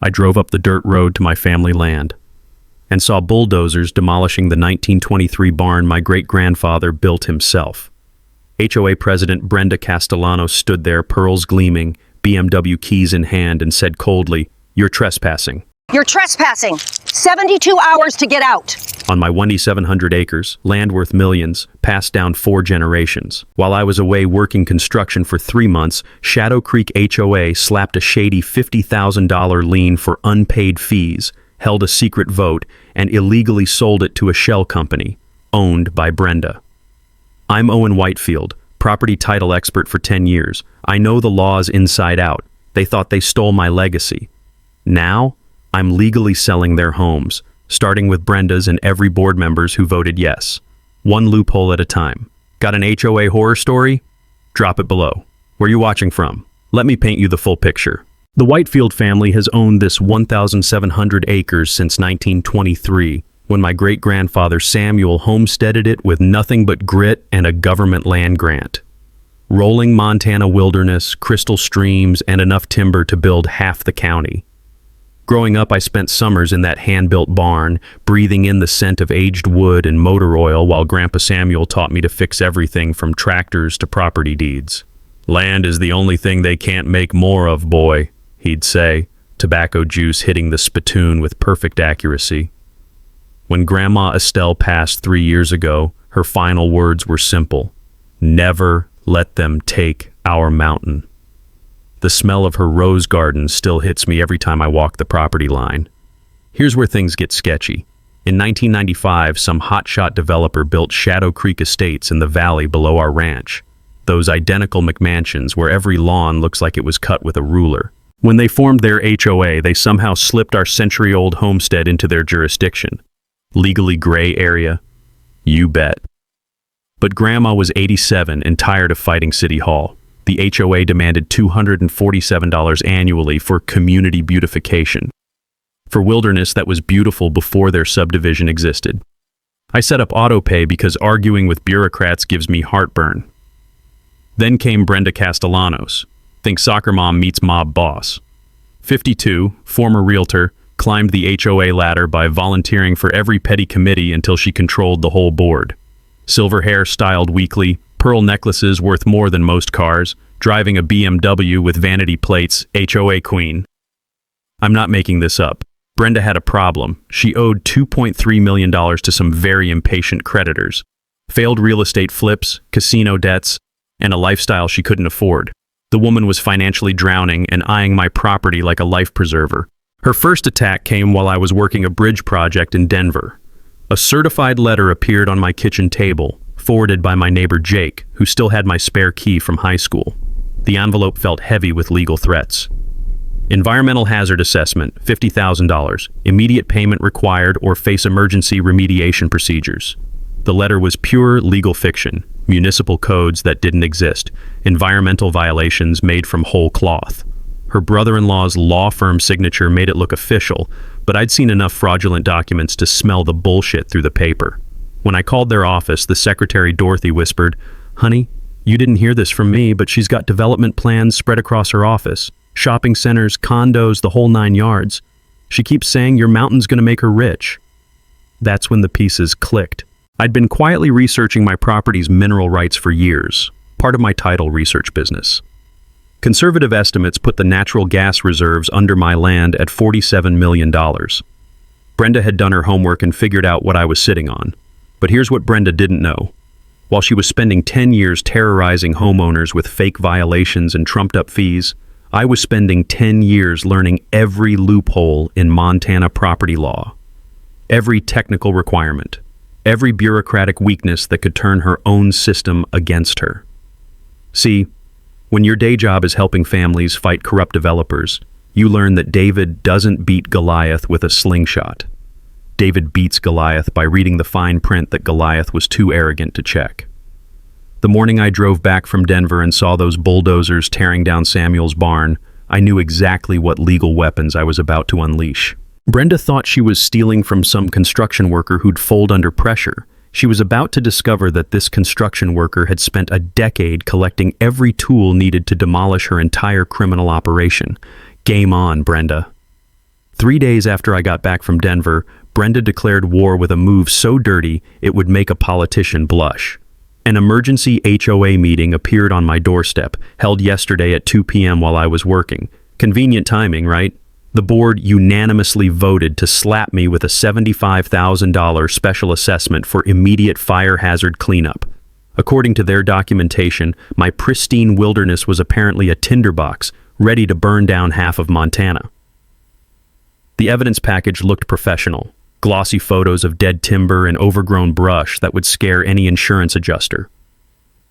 I drove up the dirt road to my family land and saw bulldozers demolishing the 1923 barn my great-grandfather built himself. HOA President Brenda Castellanos stood there, pearls gleaming, BMW keys in hand, and said coldly, "You're trespassing." You're trespassing. 72 hours to get out. On my 2,700 acres, land worth millions, passed down 4 generations. While I was away working construction for 3 months, Shadow Creek HOA slapped a shady $50,000 lien for unpaid fees, held a secret vote, and illegally sold it to a shell company, owned by Brenda. I'm Owen Whitefield, property title expert for 10 years. I know the laws inside out. They thought they stole my legacy. Now, I'm legally selling their homes, starting with Brenda's and every board members who voted yes. One loophole at a time. Got an HOA horror story? Drop it below. Where you watching from? Let me paint you the full picture. The Whitefield family has owned this 1,700 acres since 1923, when my great-grandfather Samuel homesteaded it with nothing but grit and a government land grant. Rolling Montana wilderness, crystal streams, and enough timber to build half the county. Growing up, I spent summers in that hand-built barn, breathing in the scent of aged wood and motor oil while Grandpa Samuel taught me to fix everything from tractors to property deeds. "Land is the only thing they can't make more of, boy," he'd say, tobacco juice hitting the spittoon with perfect accuracy. When Grandma Estelle passed 3 years ago, her final words were simple: "Never let them take our mountain." The smell of her rose garden still hits me every time I walk the property line. Here's where things get sketchy. In 1995, some hotshot developer built Shadow Creek Estates in the valley below our ranch. Those identical McMansions where every lawn looks like it was cut with a ruler. When they formed their HOA, they somehow slipped our century-old homestead into their jurisdiction. Legally gray area? You bet. But Grandma was 87 and tired of fighting City Hall. The HOA demanded $247 annually for community beautification, for wilderness that was beautiful before their subdivision existed. I set up autopay because arguing with bureaucrats gives me heartburn. Then came Brenda Castellanos. Think soccer mom meets mob boss. 52, former realtor, climbed the HOA ladder by volunteering for every petty committee until she controlled the whole board. Silver hair styled weekly, pearl necklaces worth more than most cars, driving a BMW with vanity plates, HOA queen. I'm not making this up. Brenda had a problem. She owed $2.3 million to some very impatient creditors. Failed real estate flips, casino debts, and a lifestyle she couldn't afford. The woman was financially drowning and eyeing my property like a life preserver. Her first attack came while I was working a bridge project in Denver. A certified letter appeared on my kitchen table, forwarded by my neighbor Jake, who still had my spare key from high school. The envelope felt heavy with legal threats. Environmental hazard assessment, $50,000. Immediate payment required or face emergency remediation procedures. The letter was pure legal fiction, municipal codes that didn't exist, environmental violations made from whole cloth. Her brother-in-law's law firm signature made it look official, but I'd seen enough fraudulent documents to smell the bullshit through the paper. When I called their office, the secretary Dorothy whispered, "Honey, you didn't hear this from me, but she's got development plans spread across her office. Shopping centers, condos, the whole 9 yards. She keeps saying your mountain's gonna make her rich." That's when the pieces clicked. I'd been quietly researching my property's mineral rights for years, part of my title research business. Conservative estimates put the natural gas reserves under my land at $47 million. Brenda had done her homework and figured out what I was sitting on. But here's what Brenda didn't know. While she was spending 10 years terrorizing homeowners with fake violations and trumped-up fees, I was spending 10 years learning every loophole in Montana property law, every technical requirement, every bureaucratic weakness that could turn her own system against her. See, when your day job is helping families fight corrupt developers, you learn that David doesn't beat Goliath with a slingshot. David beats Goliath by reading the fine print that Goliath was too arrogant to check. The morning I drove back from Denver and saw those bulldozers tearing down Samuel's barn, I knew exactly what legal weapons I was about to unleash. Brenda thought she was stealing from some construction worker who'd fold under pressure. She was about to discover that this construction worker had spent a decade collecting every tool needed to demolish her entire criminal operation. Game on, Brenda. 3 days after I got back from Denver, Brenda declared war with a move so dirty it would make a politician blush. An emergency HOA meeting appeared on my doorstep, held yesterday at 2 p.m. while I was working. Convenient timing, right? The board unanimously voted to slap me with a $75,000 special assessment for immediate fire hazard cleanup. According to their documentation, my pristine wilderness was apparently a tinderbox, ready to burn down half of Montana. The evidence package looked professional. Glossy photos of dead timber and overgrown brush that would scare any insurance adjuster.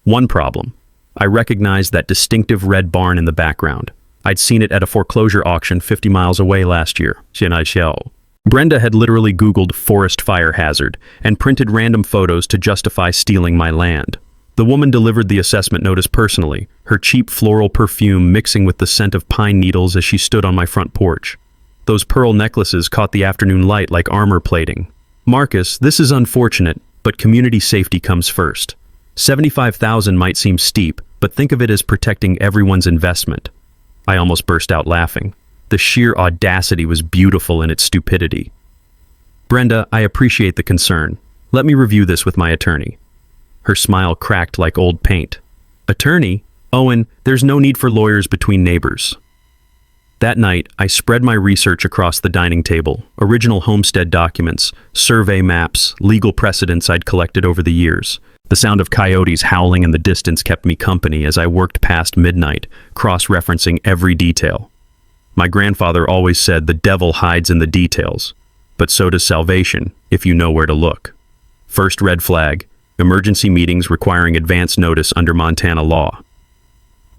One problem. I recognized that distinctive red barn in the background. I'd seen it at a foreclosure auction 50 miles away last year. Brenda had literally Googled forest fire hazard and printed random photos to justify stealing my land. The woman delivered the assessment notice personally, her cheap floral perfume mixing with the scent of pine needles as she stood on my front porch. Those pearl necklaces caught the afternoon light like armor plating. Marcus, this is unfortunate, but community safety comes first. $75,000 might seem steep, but think of it as protecting everyone's investment. I almost burst out laughing. The sheer audacity was beautiful in its stupidity. Brenda, I appreciate the concern. Let me review this with my attorney. Her smile cracked like old paint. Attorney? Owen, there's no need for lawyers between neighbors. That night, I spread my research across the dining table, original homestead documents, survey maps, legal precedents I'd collected over the years. The sound of coyotes howling in the distance kept me company as I worked past midnight, cross-referencing every detail. My grandfather always said the devil hides in the details, but so does salvation, if you know where to look. First red flag, emergency meetings requiring advance notice under Montana law.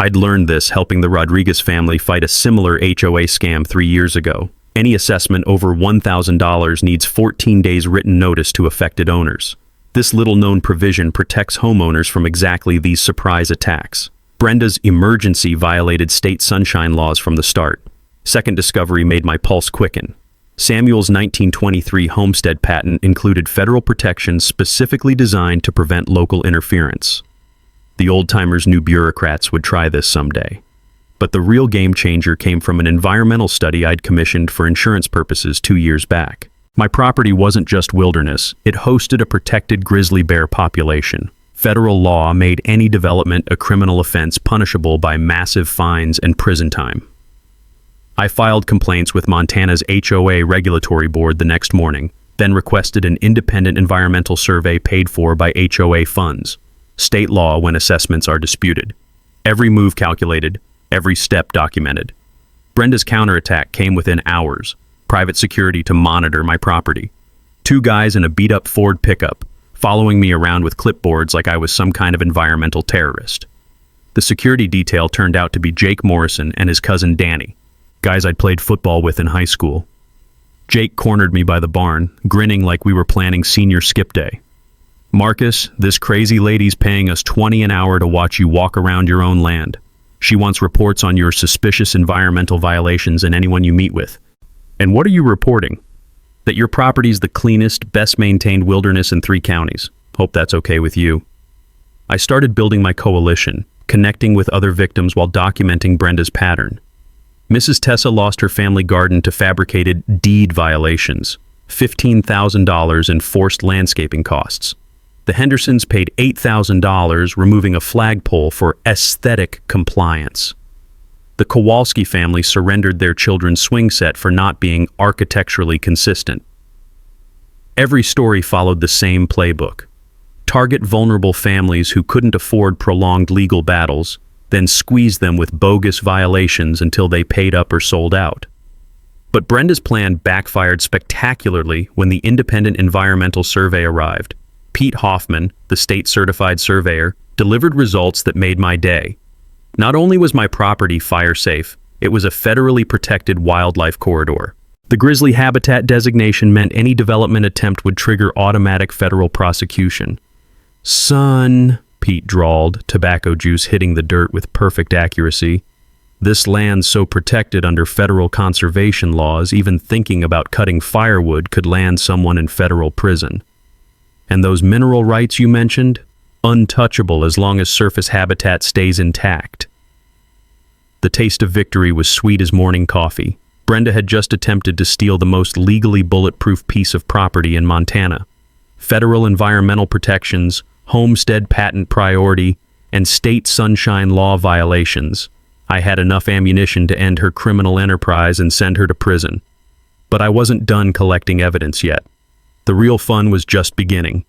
I'd learned this helping the Rodriguez family fight a similar HOA scam 3 years ago. Any assessment over $1,000 needs 14 days written notice to affected owners. This little-known provision protects homeowners from exactly these surprise attacks. Brenda's emergency violated state sunshine laws from the start. Second discovery made my pulse quicken. Samuel's 1923 homestead patent included federal protections specifically designed to prevent local interference. The old-timers knew bureaucrats would try this someday. But the real game changer came from an environmental study I'd commissioned for insurance purposes 2 years back. My property wasn't just wilderness, it hosted a protected grizzly bear population. Federal law made any development a criminal offense punishable by massive fines and prison time. I filed complaints with Montana's HOA regulatory board the next morning, then requested an independent environmental survey paid for by HOA funds. State law when assessments are disputed. Every move calculated, every step documented. Brenda's counterattack came within hours. Private security to monitor my property. 2 guys in a beat-up Ford pickup, following me around with clipboards like I was some kind of environmental terrorist. The security detail turned out to be Jake Morrison and his cousin Danny, guys I'd played football with in high school. Jake cornered me by the barn, grinning like we were planning senior skip day. Marcus, this crazy lady's paying us $20 an hour to watch you walk around your own land. She wants reports on your suspicious environmental violations and anyone you meet with. And what are you reporting? That your property's the cleanest, best-maintained wilderness in 3 counties. Hope that's okay with you. I started building my coalition, connecting with other victims while documenting Brenda's pattern. Mrs. Tessa lost her family garden to fabricated deed violations, $15,000 in forced landscaping costs. The Hendersons paid $8,000 removing a flagpole for aesthetic compliance. The Kowalski family surrendered their children's swing set for not being architecturally consistent. Every story followed the same playbook. Target vulnerable families who couldn't afford prolonged legal battles, then squeeze them with bogus violations until they paid up or sold out. But Brenda's plan backfired spectacularly when the independent environmental survey arrived. Pete Hoffman, the state-certified surveyor, delivered results that made my day. Not only was my property fire safe, it was a federally protected wildlife corridor. The grizzly habitat designation meant any development attempt would trigger automatic federal prosecution. Son, Pete drawled, tobacco juice hitting the dirt with perfect accuracy. This land's so protected under federal conservation laws, even thinking about cutting firewood could land someone in federal prison. And those mineral rights you mentioned? Untouchable as long as surface habitat stays intact. The taste of victory was sweet as morning coffee. Brenda had just attempted to steal the most legally bulletproof piece of property in Montana. Federal environmental protections, homestead patent priority, and state sunshine law violations. I had enough ammunition to end her criminal enterprise and send her to prison. But I wasn't done collecting evidence yet. The real fun was just beginning.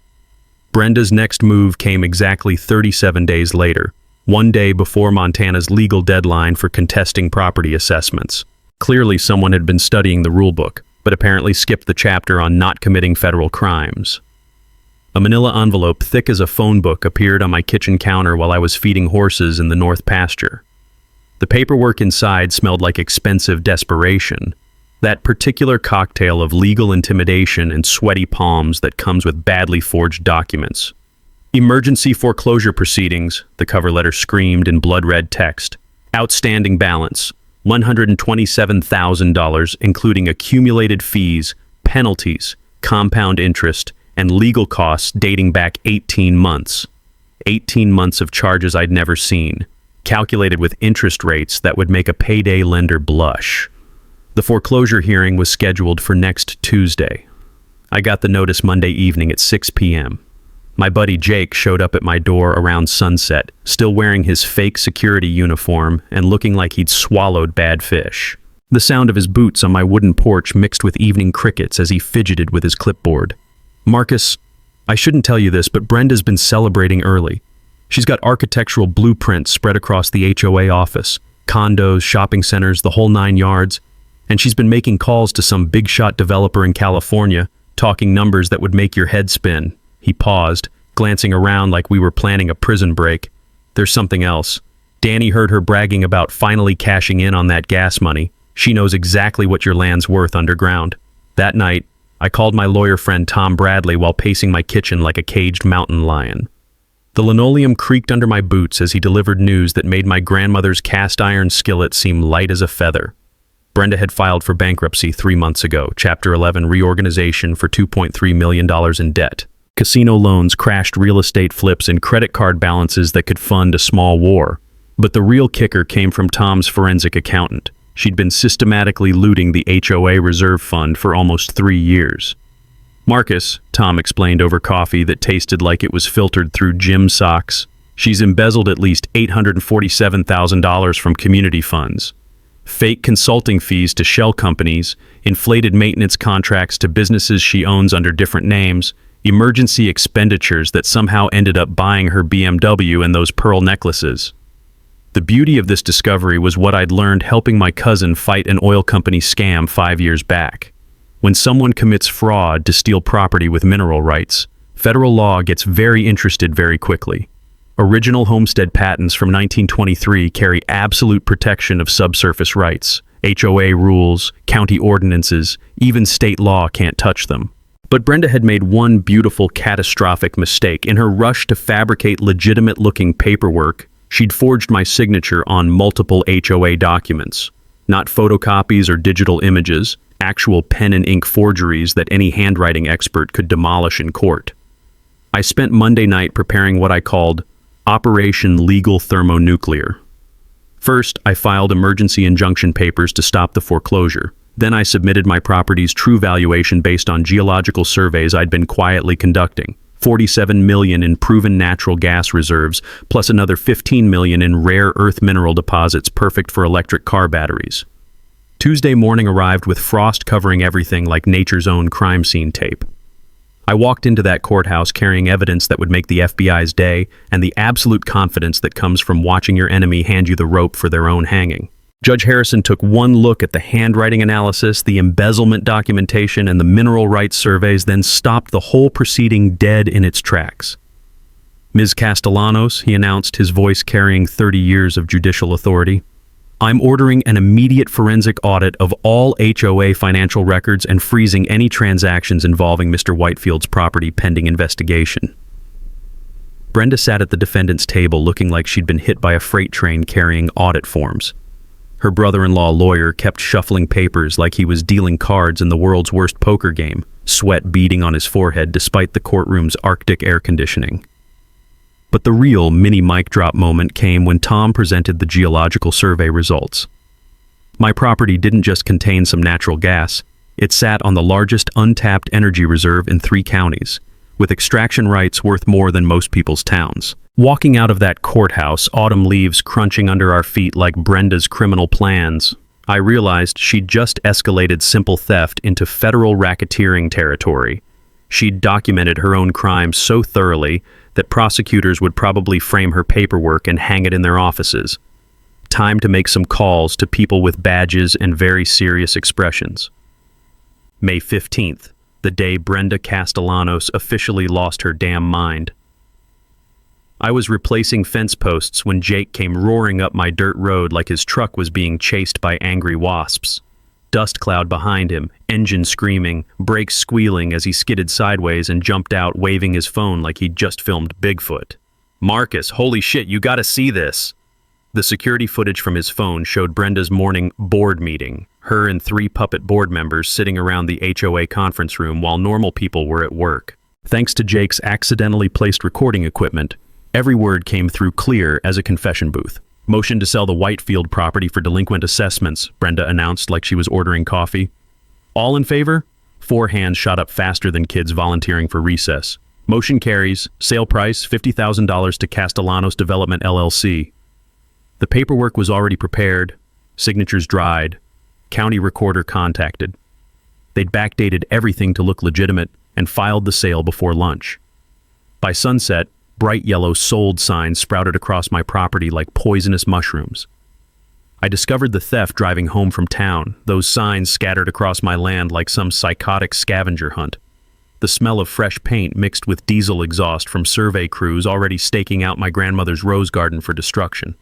Brenda's next move came exactly 37 days later, one day before Montana's legal deadline for contesting property assessments. Clearly someone had been studying the rulebook, but apparently skipped the chapter on not committing federal crimes. A manila envelope thick as a phone book appeared on my kitchen counter while I was feeding horses in the north pasture. The paperwork inside smelled like expensive desperation, that particular cocktail of legal intimidation and sweaty palms that comes with badly forged documents. Emergency foreclosure proceedings, the cover letter screamed in blood-red text. Outstanding balance, $127,000, including accumulated fees, penalties, compound interest, and legal costs dating back 18 months. 18 months of charges I'd never seen, calculated with interest rates that would make a payday lender blush. The foreclosure hearing was scheduled for next Tuesday. I got the notice Monday evening at 6 p.m. My buddy Jake showed up at my door around sunset, still wearing his fake security uniform and looking like he'd swallowed bad fish. The sound of his boots on my wooden porch mixed with evening crickets as he fidgeted with his clipboard. Marcus, I shouldn't tell you this, but Brenda's been celebrating early. She's got architectural blueprints spread across the HOA office, condos, shopping centers, the whole 9 yards, and she's been making calls to some big-shot developer in California, talking numbers that would make your head spin. He paused, glancing around like we were planning a prison break. There's something else. Danny heard her bragging about finally cashing in on that gas money. She knows exactly what your land's worth underground. That night, I called my lawyer friend Tom Bradley while pacing my kitchen like a caged mountain lion. The linoleum creaked under my boots as he delivered news that made my grandmother's cast iron skillet seem light as a feather. Brenda had filed for bankruptcy 3 months ago, Chapter 11 reorganization for $2.3 million in debt. Casino loans, crashed real estate flips, and credit card balances that could fund a small war. But the real kicker came from Tom's forensic accountant. She'd been systematically looting the HOA reserve fund for almost 3 years. Marcus, Tom explained over coffee that tasted like it was filtered through gym socks, she's embezzled at least $847,000 from community funds. Fake consulting fees to shell companies, inflated maintenance contracts to businesses she owns under different names, emergency expenditures that somehow ended up buying her BMW and those pearl necklaces. The beauty of this discovery was what I'd learned helping my cousin fight an oil company scam 5 years back. When someone commits fraud to steal property with mineral rights, federal law gets very interested very quickly. Original homestead patents from 1923 carry absolute protection of subsurface rights. HOA rules, county ordinances, even state law can't touch them. But Brenda had made one beautiful, catastrophic mistake. In her rush to fabricate legitimate-looking paperwork, she'd forged my signature on multiple HOA documents. Not photocopies or digital images, actual pen and ink forgeries that any handwriting expert could demolish in court. I spent Monday night preparing what I called Operation Legal Thermonuclear. First, I filed emergency injunction papers to stop the foreclosure. Then I submitted my property's true valuation based on geological surveys I'd been quietly conducting. $47 million in proven natural gas reserves, plus another $15 million in rare earth mineral deposits perfect for electric car batteries. Tuesday morning arrived with frost covering everything like nature's own crime scene tape. I walked into that courthouse carrying evidence that would make the FBI's day and the absolute confidence that comes from watching your enemy hand you the rope for their own hanging. Judge Harrison took one look at the handwriting analysis, the embezzlement documentation, and the mineral rights surveys, then stopped the whole proceeding dead in its tracks. Ms. Castellanos, he announced, his voice carrying 30 years of judicial authority, I'm ordering an immediate forensic audit of all HOA financial records and freezing any transactions involving Mr. Whitefield's property pending investigation. Brenda sat at the defendant's table looking like she'd been hit by a freight train carrying audit forms. Her brother-in-law lawyer kept shuffling papers like he was dealing cards in the world's worst poker game, sweat beading on his forehead despite the courtroom's Arctic air conditioning. But the real mini mic drop moment came when Tom presented the geological survey results. My property didn't just contain some natural gas, it sat on the largest untapped energy reserve in 3 counties, with extraction rights worth more than most people's towns. Walking out of that courthouse, autumn leaves crunching under our feet like Brenda's criminal plans, I realized she'd just escalated simple theft into federal racketeering territory. She'd documented her own crimes so thoroughly that prosecutors would probably frame her paperwork and hang it in their offices. Time to make some calls to people with badges and very serious expressions. May 15th, the day Brenda Castellanos officially lost her damn mind. I was replacing fence posts when Jake came roaring up my dirt road like his truck was being chased by angry wasps. Dust cloud behind him, engine screaming, brakes squealing as he skidded sideways and jumped out waving his phone like he'd just filmed Bigfoot. "Marcus, holy shit, you gotta see this!" The security footage from his phone showed Brenda's morning board meeting, her and 3 puppet board members sitting around the HOA conference room while normal people were at work. Thanks to Jake's accidentally placed recording equipment, every word came through clear as a confession booth. "Motion to sell the Whitefield property for delinquent assessments," Brenda announced like she was ordering coffee. "All in favor?" 4 hands shot up faster than kids volunteering for recess. "Motion carries. Sale price, $50,000 to Castellanos Development LLC." The paperwork was already prepared, signatures dried, county recorder contacted. They'd backdated everything to look legitimate and filed the sale before lunch. By sunset, bright yellow "sold" signs sprouted across my property like poisonous mushrooms. I discovered the theft driving home from town, those signs scattered across my land like some psychotic scavenger hunt. The smell of fresh paint mixed with diesel exhaust from survey crews already staking out my grandmother's rose garden for destruction.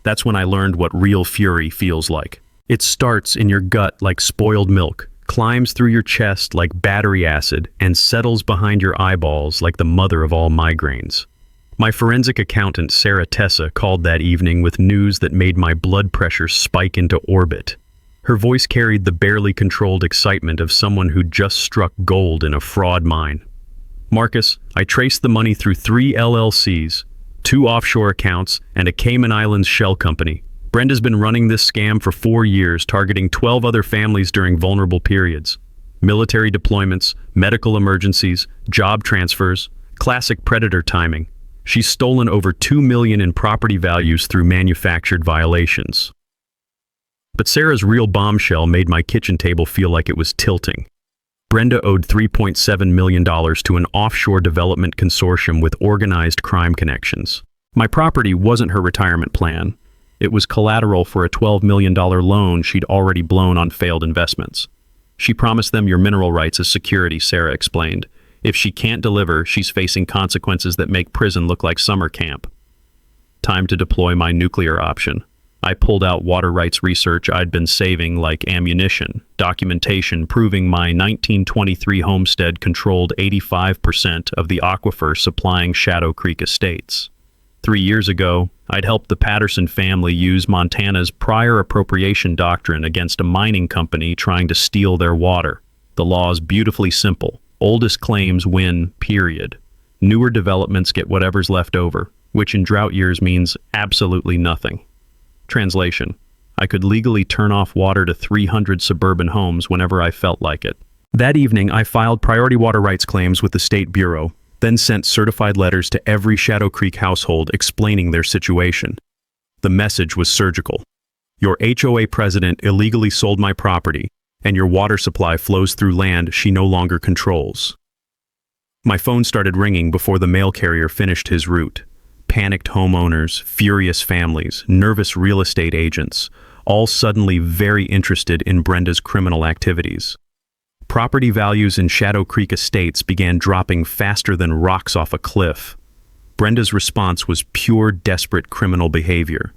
That's when I learned what real fury feels like. It starts in your gut like spoiled milk, climbs through your chest like battery acid, and settles behind your eyeballs like the mother of all migraines. My forensic accountant, Sarah Tessa, called that evening with news that made my blood pressure spike into orbit. Her voice carried the barely controlled excitement of someone who just struck gold in a fraud mine. "Marcus, I traced the money through 3 LLCs, 2 offshore accounts, and a Cayman Islands shell company. Brenda's been running this scam for 4 years, targeting 12 other families during vulnerable periods. Military deployments, medical emergencies, job transfers, classic predator timing. She's stolen over $2 million in property values through manufactured violations." But Sarah's real bombshell made my kitchen table feel like it was tilting. Brenda owed $3.7 million to an offshore development consortium with organized crime connections. My property wasn't her retirement plan. It was collateral for a $12 million loan she'd already blown on failed investments. "She promised them your mineral rights as security," Sarah explained. "If she can't deliver, she's facing consequences that make prison look like summer camp." Time to deploy my nuclear option. I pulled out water rights research I'd been saving like ammunition, documentation proving my 1923 homestead controlled 85% of the aquifer supplying Shadow Creek estates. 3 years ago, I'd helped the Patterson family use Montana's prior appropriation doctrine against a mining company trying to steal their water. The law's beautifully simple. Oldest claims win, period. Newer developments get whatever's left over, which in drought years means absolutely nothing. Translation: I could legally turn off water to 300 suburban homes whenever I felt like it. That evening, I filed priority water rights claims with the State Bureau, then sent certified letters to every Shadow Creek household explaining their situation. The message was surgical. Your HOA president illegally sold my property, and your water supply flows through land she no longer controls. My phone started ringing before the mail carrier finished his route. Panicked homeowners, furious families, nervous real estate agents, all suddenly very interested in Brenda's criminal activities. Property values in Shadow Creek estates began dropping faster than rocks off a cliff. Brenda's response was pure, desperate criminal behavior.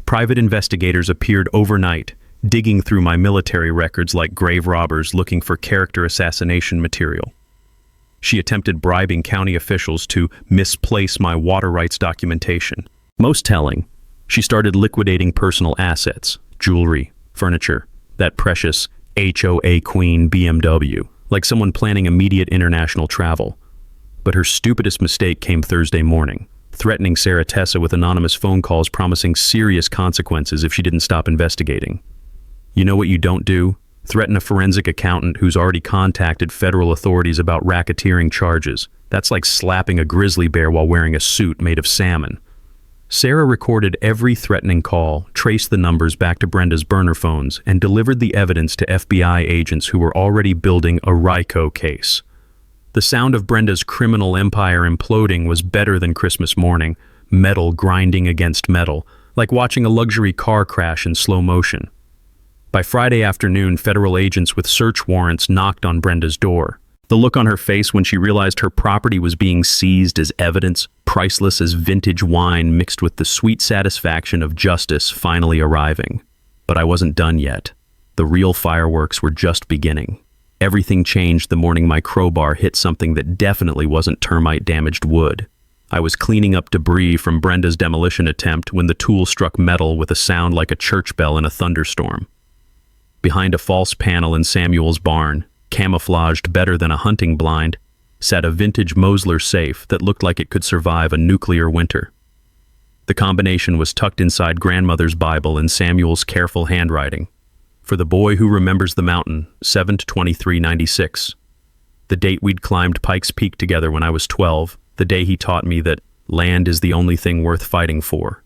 Private investigators appeared overnight, digging through my military records like grave robbers looking for character assassination material. She attempted bribing county officials to misplace my water rights documentation. Most telling, she started liquidating personal assets, jewelry, furniture, that precious HOA Queen BMW, like someone planning immediate international travel. But her stupidest mistake came Thursday morning, threatening Sarah Tessa with anonymous phone calls promising serious consequences if she didn't stop investigating. You know what you don't do? Threaten a forensic accountant who's already contacted federal authorities about racketeering charges. That's like slapping a grizzly bear while wearing a suit made of salmon. Sarah recorded every threatening call, traced the numbers back to Brenda's burner phones, and delivered the evidence to FBI agents who were already building a RICO case. The sound of Brenda's criminal empire imploding was better than Christmas morning, metal grinding against metal, like watching a luxury car crash in slow motion. By Friday afternoon, federal agents with search warrants knocked on Brenda's door. The look on her face when she realized her property was being seized as evidence, priceless as vintage wine mixed with the sweet satisfaction of justice finally arriving. But I wasn't done yet. The real fireworks were just beginning. Everything changed the morning my crowbar hit something that definitely wasn't termite-damaged wood. I was cleaning up debris from Brenda's demolition attempt when the tool struck metal with a sound like a church bell in a thunderstorm. Behind a false panel in Samuel's barn, camouflaged better than a hunting blind, sat a vintage Mosler safe that looked like it could survive a nuclear winter. The combination was tucked inside grandmother's Bible in Samuel's careful handwriting. For the boy who remembers the mountain, 7/23/96. The date we'd climbed Pikes Peak together when I was 12, the day he taught me that land is the only thing worth fighting for.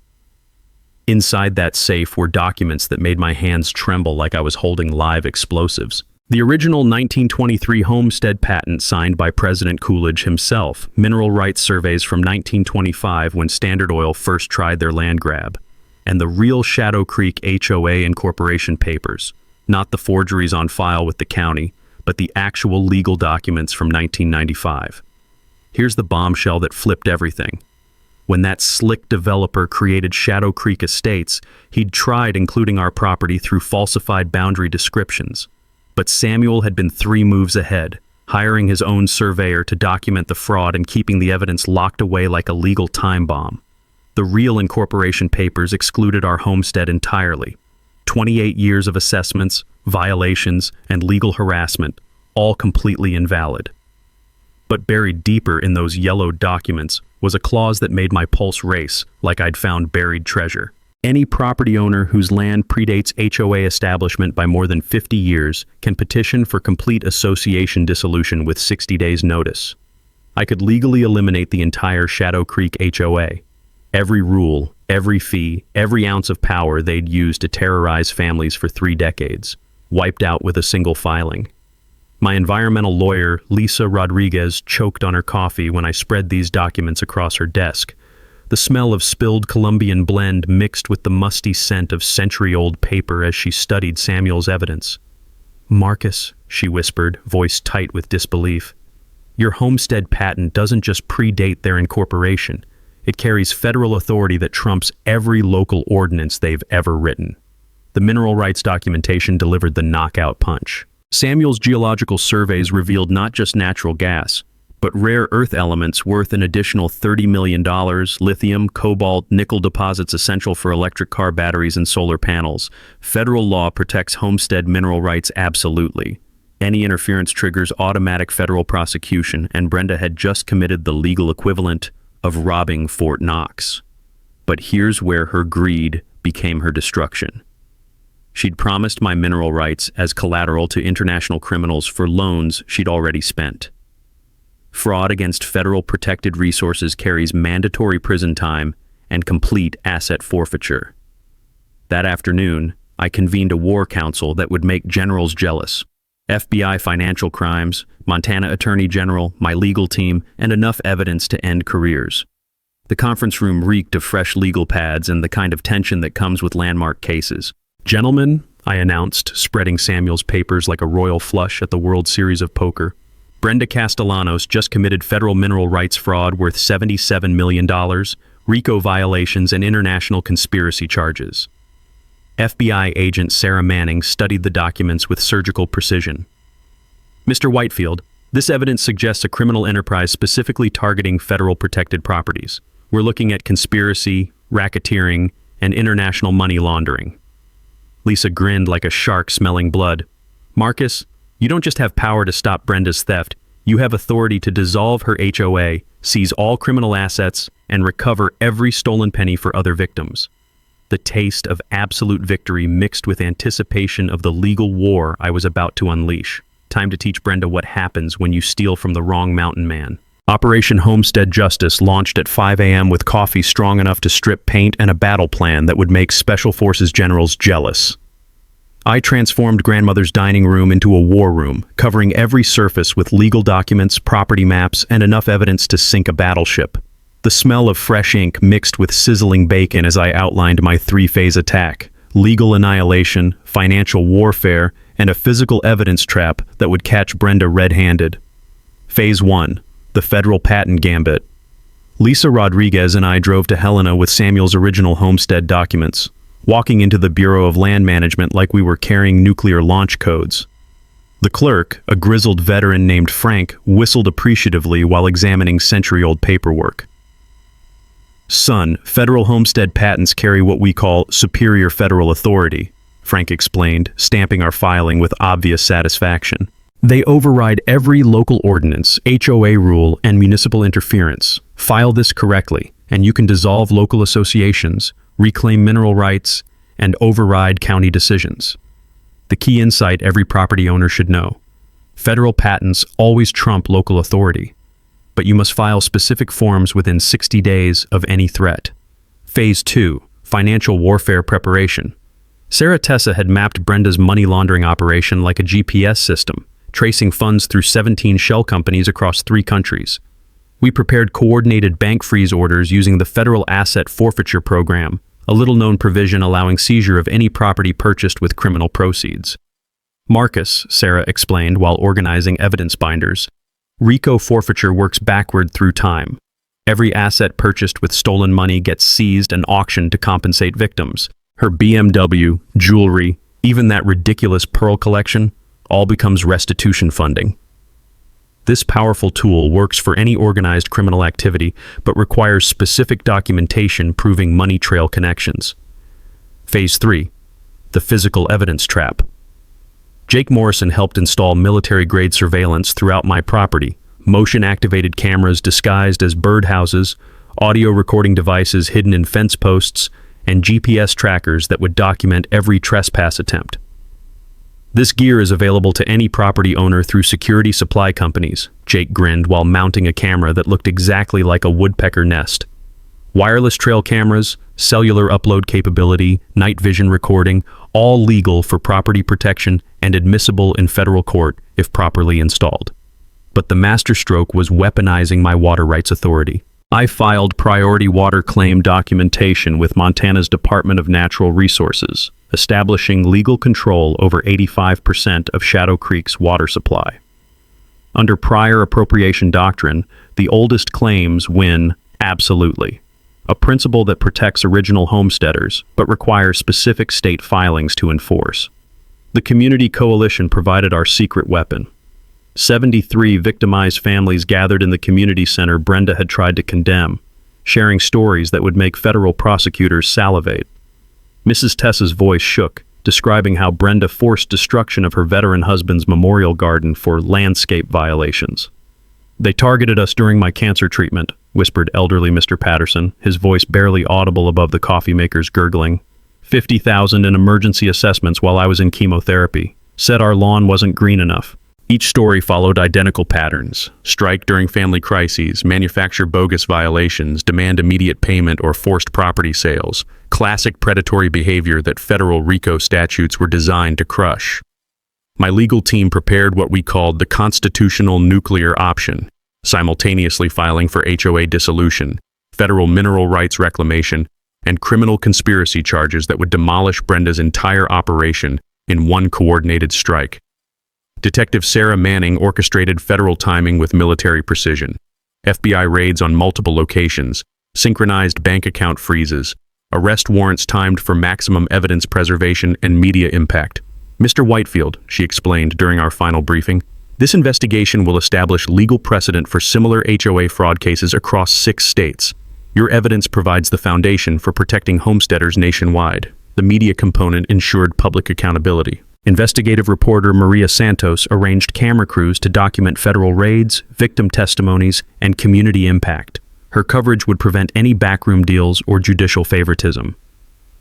Inside that safe were documents that made my hands tremble like I was holding live explosives. The original 1923 homestead patent signed by President Coolidge himself, mineral rights surveys from 1925 when Standard Oil first tried their land grab, and the real Shadow Creek HOA incorporation papers, not the forgeries on file with the county, but the actual legal documents from 1995. Here's the bombshell that flipped everything. When that slick developer created Shadow Creek Estates, he'd tried including our property through falsified boundary descriptions. But Samuel had been 3 moves ahead, hiring his own surveyor to document the fraud and keeping the evidence locked away like a legal time bomb. The real incorporation papers excluded our homestead entirely. 28 years of assessments, violations, and legal harassment, all completely invalid. But buried deeper in those yellowed documents was a clause that made my pulse race like I'd found buried treasure. Any property owner whose land predates HOA establishment by more than 50 years can petition for complete association dissolution with 60 days' notice. I could legally eliminate the entire Shadow Creek HOA. Every rule, every fee, every ounce of power they'd used to terrorize families for 3 decades, wiped out with a single filing. My environmental lawyer, Lisa Rodriguez, choked on her coffee when I spread these documents across her desk. The smell of spilled Colombian blend mixed with the musty scent of century-old paper as she studied Samuel's evidence. "Marcus," she whispered, voice tight with disbelief, "your homestead patent doesn't just predate their incorporation. It carries federal authority that trumps every local ordinance they've ever written." The mineral rights documentation delivered the knockout punch. Samuel's geological surveys revealed not just natural gas, but rare earth elements worth an additional $30 million, lithium, cobalt, nickel deposits essential for electric car batteries and solar panels. Federal law protects homestead mineral rights absolutely. Any interference triggers automatic federal prosecution, and Brenda had just committed the legal equivalent of robbing Fort Knox. But here's where her greed became her destruction. She'd promised my mineral rights as collateral to international criminals for loans she'd already spent. Fraud against federal protected resources carries mandatory prison time and complete asset forfeiture. That afternoon, I convened a war council that would make generals jealous. FBI financial crimes, Montana Attorney General, my legal team, and enough evidence to end careers. The conference room reeked of fresh legal pads and the kind of tension that comes with landmark cases. "Gentlemen," I announced, spreading Samuel's papers like a royal flush at the World Series of Poker, "Brenda Castellanos just committed federal mineral rights fraud worth $77 million, RICO violations, and international conspiracy charges." FBI agent Sarah Manning studied the documents with surgical precision. "Mr. Whitefield, this evidence suggests a criminal enterprise specifically targeting federal protected properties. We're looking at conspiracy, racketeering, and international money laundering." Lisa grinned like a shark smelling blood. "Marcus, you don't just have power to stop Brenda's theft, you have authority to dissolve her HOA, seize all criminal assets, and recover every stolen penny for other victims." the taste of absolute victory mixed with anticipation of the legal war I was about to unleash. Time to teach Brenda what happens when you steal from the wrong mountain man. Operation Homestead Justice launched at 5 a.m. with coffee strong enough to strip paint and a battle plan that would make Special Forces generals jealous. I transformed grandmother's dining room into a war room, covering every surface with legal documents, property maps, and enough evidence to sink a battleship. The smell of fresh ink mixed with sizzling bacon as I outlined my three-phase attack: legal annihilation, financial warfare, and a physical evidence trap that would catch Brenda red-handed. Phase 1. The Federal Patent Gambit. Lisa Rodriguez and I drove to Helena with Samuel's original homestead documents, walking into the Bureau of Land Management like we were carrying nuclear launch codes. The clerk, a grizzled veteran named Frank, whistled appreciatively while examining century-old paperwork. "Son, federal homestead patents carry what we call superior federal authority," Frank explained, stamping our filing with obvious satisfaction. "They override every local ordinance, HOA rule, and municipal interference. File this correctly, and you can dissolve local associations, reclaim mineral rights, and override county decisions." The key insight every property owner should know: federal patents always trump local authority, but you must file specific forms within 60 days of any threat. Phase 2. Financial warfare preparation. Sarah Tessa had mapped Brenda's money laundering operation like a GPS system, tracing funds through 17 shell companies across 3 countries. We prepared coordinated bank freeze orders using the Federal Asset Forfeiture Program, a little-known provision allowing seizure of any property purchased with criminal proceeds. "Marcus," Sarah explained while organizing evidence binders, "RICO forfeiture works backward through time. Every asset purchased with stolen money gets seized and auctioned to compensate victims. Her BMW, jewelry, even that ridiculous pearl collection, all becomes restitution funding." This powerful tool works for any organized criminal activity, but requires specific documentation proving money trail connections. Phase 3. The physical evidence trap. Jake Morrison helped install military-grade surveillance throughout my property: motion-activated cameras disguised as birdhouses, audio recording devices hidden in fence posts, and GPS trackers that would document every trespass attempt. "This gear is available to any property owner through security supply companies," Jake grinned while mounting a camera that looked exactly like a woodpecker nest. "Wireless trail cameras, cellular upload capability, night vision recording, all legal for property protection and admissible in federal court if properly installed." But the masterstroke was weaponizing my water rights authority. I filed priority water claim documentation with Montana's Department of Natural Resources, establishing legal control over 85% of Shadow Creek's water supply. Under prior appropriation doctrine, the oldest claims win absolutely, a principle that protects original homesteaders but requires specific state filings to enforce. The Community Coalition provided our secret weapon. 73 victimized families gathered in the community center Brenda had tried to condemn, sharing stories that would make federal prosecutors salivate. Mrs. Tessa's voice shook, describing how Brenda forced destruction of her veteran husband's memorial garden for landscape violations. "They targeted us during my cancer treatment," whispered elderly Mr. Patterson, his voice barely audible above the coffee maker's gurgling. "50,000 in emergency assessments while I was in chemotherapy. Said our lawn wasn't green enough." Each story followed identical patterns: strike during family crises, manufacture bogus violations, demand immediate payment, or forced property sales. Classic predatory behavior that federal RICO statutes were designed to crush. My legal team prepared what we called the constitutional nuclear option, simultaneously filing for HOA dissolution, federal mineral rights reclamation, and criminal conspiracy charges that would demolish Brenda's entire operation in one coordinated strike. Detective Sarah Manning orchestrated federal timing with military precision. FBI raids on multiple locations, synchronized bank account freezes, arrest warrants timed for maximum evidence preservation and media impact. "Mr. Whitefield," she explained during our final briefing, "this investigation will establish legal precedent for similar HOA fraud cases across 6 states. Your evidence provides the foundation for protecting homesteaders nationwide. The media component ensured public accountability." Investigative reporter Maria Santos arranged camera crews to document federal raids, victim testimonies, and community impact. Her coverage would prevent any backroom deals or judicial favoritism.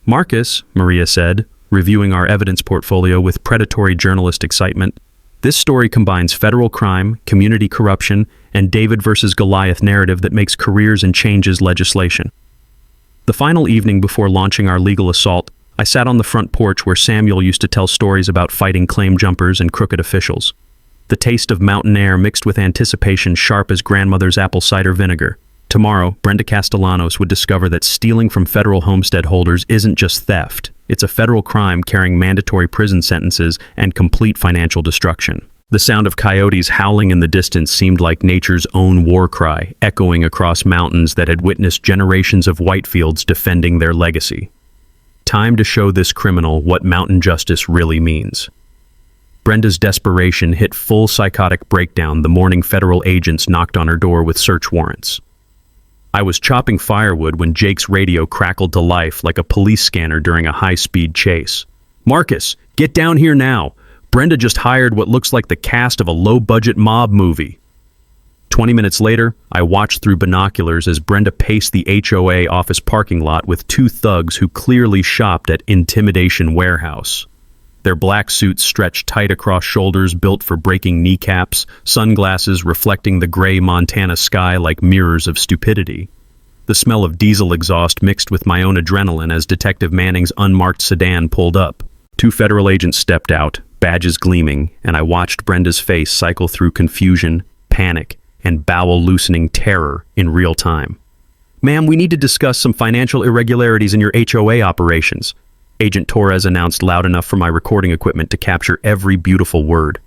Marcus, Maria said, reviewing our evidence portfolio with predatory journalist excitement, this story combines federal crime, community corruption, and David versus Goliath narrative that makes careers and changes legislation. The final evening before launching our legal assault, I sat on the front porch where Samuel used to tell stories about fighting claim jumpers and crooked officials. The taste of mountain air mixed with anticipation sharp as grandmother's apple cider vinegar. Tomorrow, Brenda Castellanos would discover that stealing from federal homestead holders isn't just theft. It's a federal crime carrying mandatory prison sentences and complete financial destruction. The sound of coyotes howling in the distance seemed like nature's own war cry, echoing across mountains that had witnessed generations of Whitefields defending their legacy. Time to show this criminal what mountain justice really means. Brenda's desperation hit full psychotic breakdown the morning federal agents knocked on her door with search warrants. I was chopping firewood when Jake's radio crackled to life like a police scanner during a high-speed chase. "Marcus, get down here now. Brenda just hired what looks like the cast of a low-budget mob movie." 20 minutes later, I watched through binoculars as Brenda paced the HOA office parking lot with two thugs who clearly shopped at Intimidation Warehouse. Their black suits stretched tight across shoulders built for breaking kneecaps, sunglasses reflecting the gray Montana sky like mirrors of stupidity. The smell of diesel exhaust mixed with my own adrenaline as Detective Manning's unmarked sedan pulled up. Two federal agents stepped out, badges gleaming, and I watched Brenda's face cycle through confusion, panic, and bowel-loosening terror in real time. "Ma'am, we need to discuss some financial irregularities in your HOA operations," Agent Torres announced loud enough for my recording equipment to capture every beautiful word.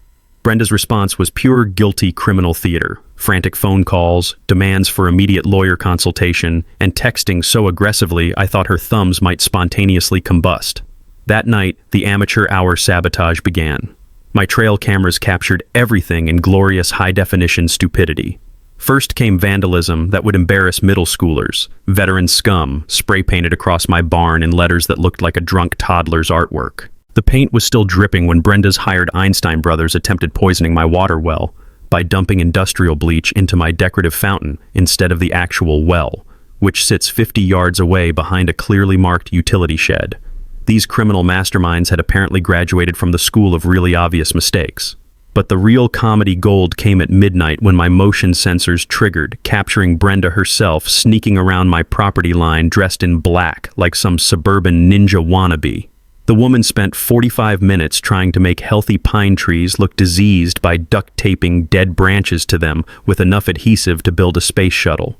Brenda's response was pure guilty criminal theater. Frantic phone calls, demands for immediate lawyer consultation, and texting so aggressively I thought her thumbs might spontaneously combust. That night, the amateur hour sabotage began. My trail cameras captured everything in glorious high-definition stupidity. First came vandalism that would embarrass middle schoolers, veteran scum spray-painted across my barn in letters that looked like a drunk toddler's artwork. The paint was still dripping when Brenda's hired Einstein brothers attempted poisoning my water well by dumping industrial bleach into my decorative fountain instead of the actual well, which sits 50 yards away behind a clearly marked utility shed. These criminal masterminds had apparently graduated from the school of really obvious mistakes. But the real comedy gold came at midnight when my motion sensors triggered, capturing Brenda herself sneaking around my property line dressed in black like some suburban ninja wannabe. The woman spent 45 minutes trying to make healthy pine trees look diseased by duct taping dead branches to them with enough adhesive to build a space shuttle.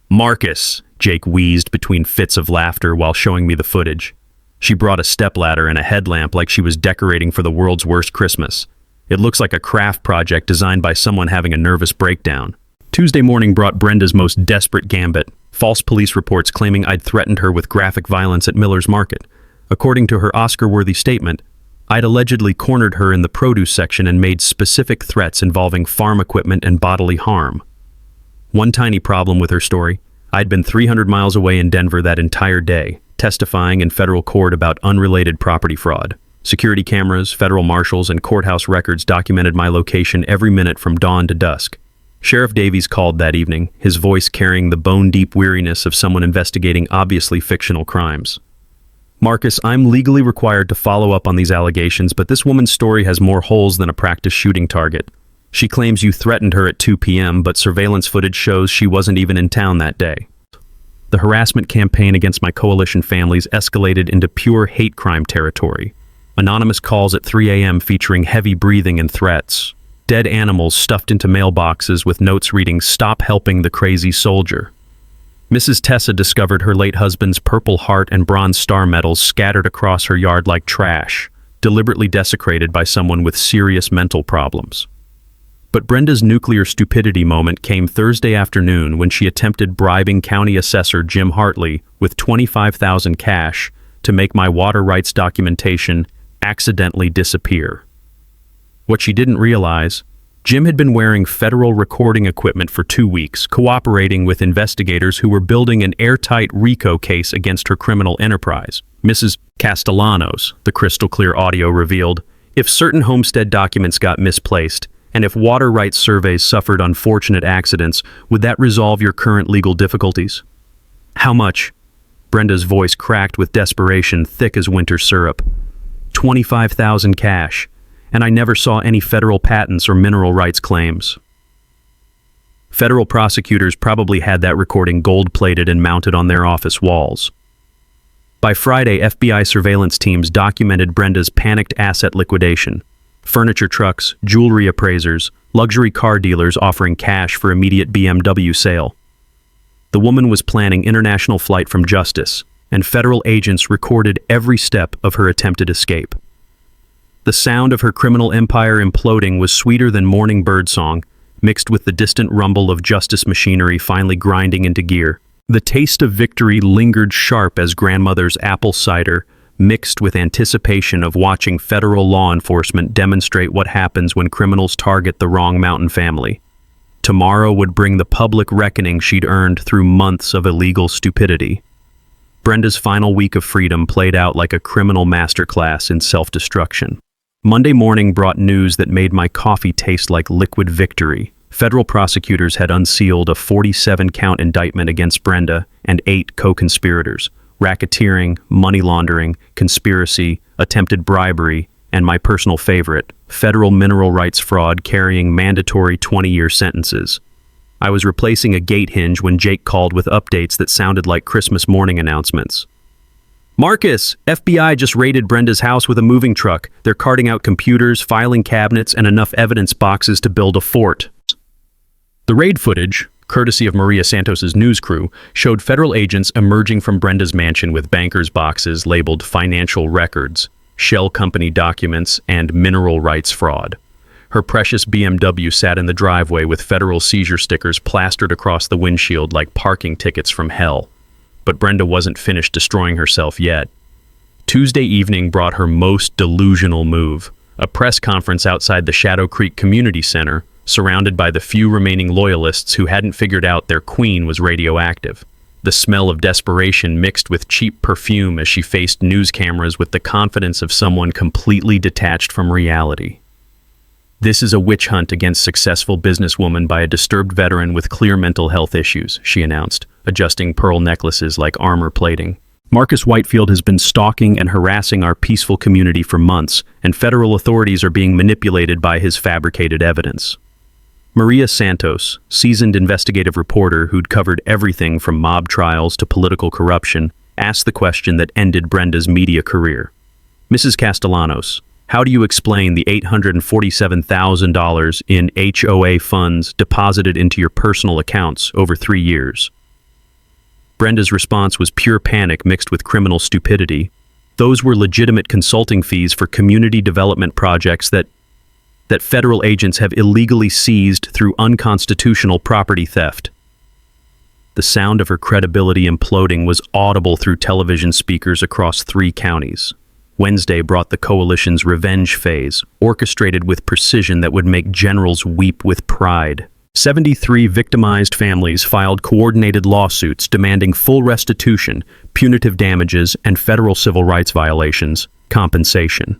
"Marcus," Jake wheezed between fits of laughter while showing me the footage. She brought a stepladder and a headlamp like she was decorating for the world's worst Christmas. It looks like a craft project designed by someone having a nervous breakdown. Tuesday morning brought Brenda's most desperate gambit, false police reports claiming I'd threatened her with graphic violence at Miller's Market. According to her Oscar-worthy statement, I'd allegedly cornered her in the produce section and made specific threats involving farm equipment and bodily harm. One tiny problem with her story: I'd been 300 miles away in Denver that entire day, testifying in federal court about unrelated property fraud. Security cameras, federal marshals, and courthouse records documented my location every minute from dawn to dusk. Sheriff Davies called that evening, his voice carrying the bone-deep weariness of someone investigating obviously fictional crimes. "Marcus, I'm legally required to follow up on these allegations, but this woman's story has more holes than a practice shooting target. She claims you threatened her at 2 p.m., but surveillance footage shows she wasn't even in town that day." The harassment campaign against my coalition families escalated into pure hate crime territory. Anonymous calls at 3 a.m. featuring heavy breathing and threats. Dead animals stuffed into mailboxes with notes reading, "Stop helping the crazy soldier." Mrs. Tessa discovered her late husband's Purple Heart and Bronze Star medals scattered across her yard like trash, deliberately desecrated by someone with serious mental problems. But Brenda's nuclear stupidity moment came Thursday afternoon when she attempted bribing County Assessor Jim Hartley with $25,000 cash to make my water rights documentation accidentally disappear. What she didn't realize, Jim had been wearing federal recording equipment for 2 weeks, cooperating with investigators who were building an airtight RICO case against her criminal enterprise. Mrs. Castellanos, the crystal-clear audio revealed, if certain homestead documents got misplaced, and if water rights surveys suffered unfortunate accidents, would that resolve your current legal difficulties? How much? Brenda's voice cracked with desperation, thick as winter syrup. 25,000 cash, and I never saw any federal patents or mineral rights claims. Federal prosecutors probably had that recording gold-plated and mounted on their office walls. By Friday, FBI surveillance teams documented Brenda's panicked asset liquidation. Furniture trucks, jewelry appraisers, luxury car dealers offering cash for immediate BMW sale. The woman was planning international flight from justice, and federal agents recorded every step of her attempted escape. The sound of her criminal empire imploding was sweeter than morning birdsong, mixed with the distant rumble of justice machinery finally grinding into gear. The taste of victory lingered sharp as grandmother's apple cider, mixed with anticipation of watching federal law enforcement demonstrate what happens when criminals target the wrong mountain family. Tomorrow would bring the public reckoning she'd earned through months of illegal stupidity. Brenda's final week of freedom played out like a criminal masterclass in self-destruction. Monday morning brought news that made my coffee taste like liquid victory. Federal prosecutors had unsealed a 47-count indictment against Brenda and 8 co-conspirators: racketeering, money laundering, conspiracy, attempted bribery, and my personal favorite, federal mineral rights fraud carrying mandatory 20-year sentences. I was replacing a gate hinge when Jake called with updates that sounded like Christmas morning announcements. "Marcus, FBI just raided Brenda's house with a moving truck. They're carting out computers, filing cabinets, and enough evidence boxes to build a fort." The raid footage, courtesy of Maria Santos's news crew, showed federal agents emerging from Brenda's mansion with bankers' boxes labeled financial records, shell company documents, and mineral rights fraud. Her precious BMW sat in the driveway with federal seizure stickers plastered across the windshield like parking tickets from hell. But Brenda wasn't finished destroying herself yet. Tuesday evening brought her most delusional move: a press conference outside the Shadow Creek Community Center, surrounded by the few remaining loyalists who hadn't figured out their queen was radioactive. The smell of desperation mixed with cheap perfume as she faced news cameras with the confidence of someone completely detached from reality. "This is a witch hunt against successful businesswoman by a disturbed veteran with clear mental health issues," she announced, adjusting pearl necklaces like armor plating. "Marcus Whitefield has been stalking and harassing our peaceful community for months, and federal authorities are being manipulated by his fabricated evidence." Maria Santos, seasoned investigative reporter who'd covered everything from mob trials to political corruption, asked the question that ended Brenda's media career. "Mrs. Castellanos, how do you explain the $847,000 in HOA funds deposited into your personal accounts over 3 years?" Brenda's response was pure panic mixed with criminal stupidity. Those were legitimate consulting fees for community development projects that federal agents have illegally seized through unconstitutional property theft. The sound of her credibility imploding was audible through television speakers across 3 counties. Wednesday brought the coalition's revenge phase, orchestrated with precision that would make generals weep with pride. 73 victimized families filed coordinated lawsuits demanding full restitution, punitive damages, and federal civil rights violations, compensation.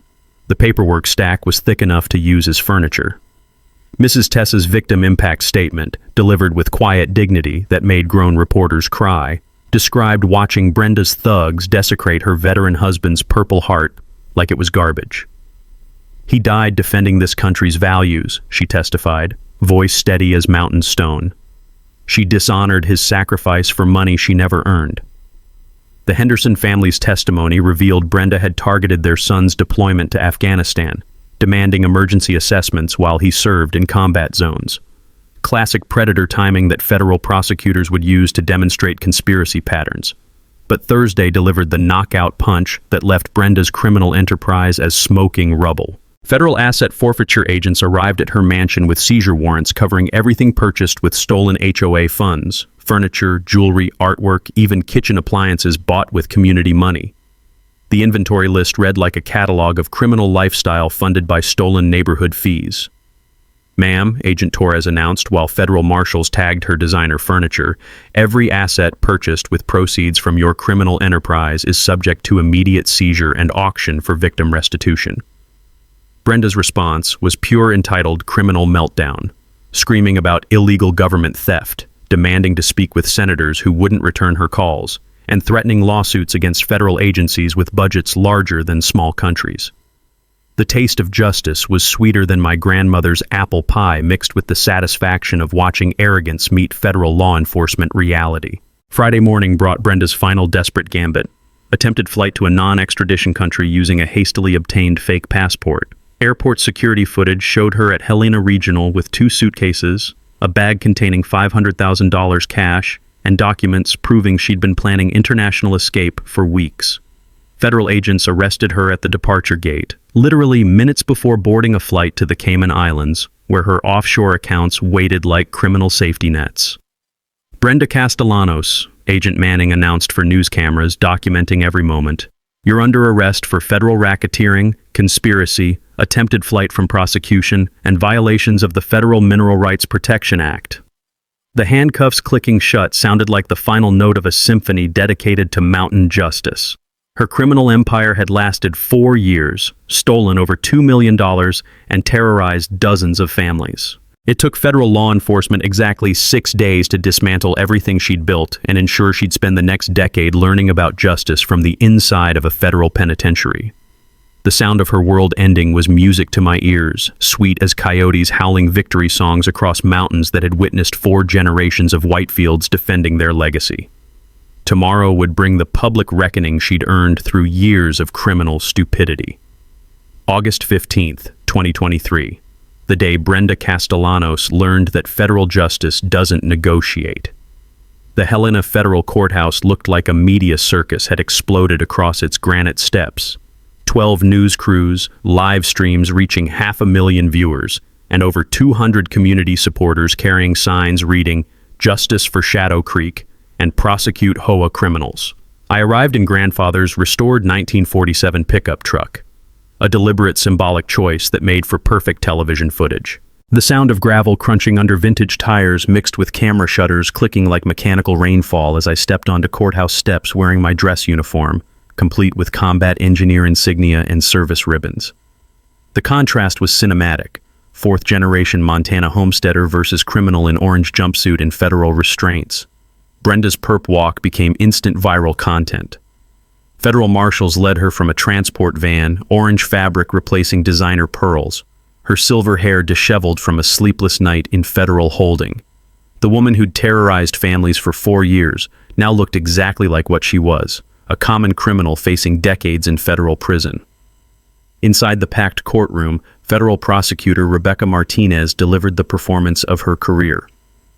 The paperwork stack was thick enough to use as furniture. Mrs. Tessa's victim impact statement, delivered with quiet dignity that made grown reporters cry, described watching Brenda's thugs desecrate her veteran husband's purple heart like it was garbage. "He died defending this country's values," she testified, voice steady as mountain stone. "She dishonored his sacrifice for money she never earned." The Henderson family's testimony revealed Brenda had targeted their son's deployment to Afghanistan, demanding emergency assessments while he served in combat zones. Classic predator timing that federal prosecutors would use to demonstrate conspiracy patterns. But Thursday delivered the knockout punch that left Brenda's criminal enterprise as smoking rubble. Federal asset forfeiture agents arrived at her mansion with seizure warrants covering everything purchased with stolen HOA funds: furniture, jewelry, artwork, even kitchen appliances bought with community money. The inventory list read like a catalog of criminal lifestyle funded by stolen neighborhood fees. "Ma'am," Agent Torres announced while federal marshals tagged her designer furniture, "every asset purchased with proceeds from your criminal enterprise is subject to immediate seizure and auction for victim restitution." Brenda's response was pure entitled criminal meltdown, screaming about illegal government theft, demanding to speak with senators who wouldn't return her calls, and threatening lawsuits against federal agencies with budgets larger than small countries. The taste of justice was sweeter than my grandmother's apple pie, mixed with the satisfaction of watching arrogance meet federal law enforcement reality. Friday morning brought Brenda's final desperate gambit: attempted flight to a non-extradition country using a hastily obtained fake passport. Airport security footage showed her at Helena Regional with 2 suitcases, a bag containing $500,000 cash, and documents proving she'd been planning international escape for weeks. Federal agents arrested her at the departure gate, literally minutes before boarding a flight to the Cayman Islands, where her offshore accounts waited like criminal safety nets. Brenda Castellanos, Agent Manning announced for news cameras, documenting every moment. "You're under arrest for federal racketeering, conspiracy, attempted flight from prosecution, and violations of the Federal Mineral Rights Protection Act." The handcuffs clicking shut sounded like the final note of a symphony dedicated to mountain justice. Her criminal empire had lasted 4 years, stolen over $2 million, and terrorized dozens of families. It took federal law enforcement exactly 6 days to dismantle everything she'd built and ensure she'd spend the next decade learning about justice from the inside of a federal penitentiary. The sound of her world ending was music to my ears, sweet as coyotes howling victory songs across mountains that had witnessed 4 generations of Whitefields defending their legacy. Tomorrow would bring the public reckoning she'd earned through years of criminal stupidity. August 15th, 2023, the day Brenda Castellanos learned that federal justice doesn't negotiate. The Helena Federal Courthouse looked like a media circus had exploded across its granite steps. 12 news crews, live streams reaching 500,000 viewers, and over 200 community supporters carrying signs reading, "Justice for Shadow Creek," and "Prosecute HOA criminals." I arrived in grandfather's restored 1947 pickup truck, a deliberate symbolic choice that made for perfect television footage. The sound of gravel crunching under vintage tires mixed with camera shutters clicking like mechanical rainfall as I stepped onto courthouse steps wearing my dress uniform, complete with combat engineer insignia and service ribbons. The contrast was cinematic: 4th-generation Montana homesteader versus criminal in orange jumpsuit and federal restraints. Brenda's perp walk became instant viral content. Federal marshals led her from a transport van, orange fabric replacing designer pearls, her silver hair disheveled from a sleepless night in federal holding. The woman who'd terrorized families for 4 years now looked exactly like what she was: a common criminal facing decades in federal prison. Inside the packed courtroom, federal prosecutor Rebecca Martinez delivered the performance of her career.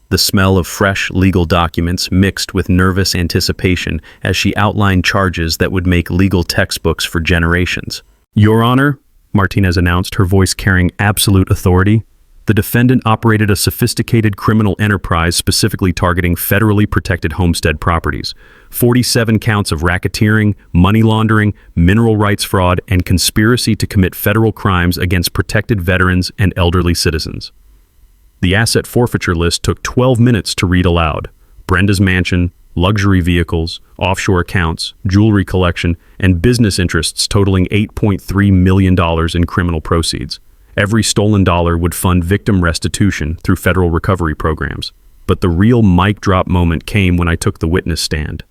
The smell of fresh legal documents mixed with nervous anticipation as she outlined charges that would make legal textbooks for generations. "Your Honor," Martinez announced, her voice carrying absolute authority, "the defendant operated a sophisticated criminal enterprise specifically targeting federally protected homestead properties. 47 counts of racketeering, money laundering, mineral rights fraud, and conspiracy to commit federal crimes against protected veterans and elderly citizens." The asset forfeiture list took 12 minutes to read aloud: Brenda's mansion, luxury vehicles, offshore accounts, jewelry collection, and business interests totaling $8.3 million in criminal proceeds. Every stolen dollar would fund victim restitution through federal recovery programs. But the real mic drop moment came when I took the witness stand.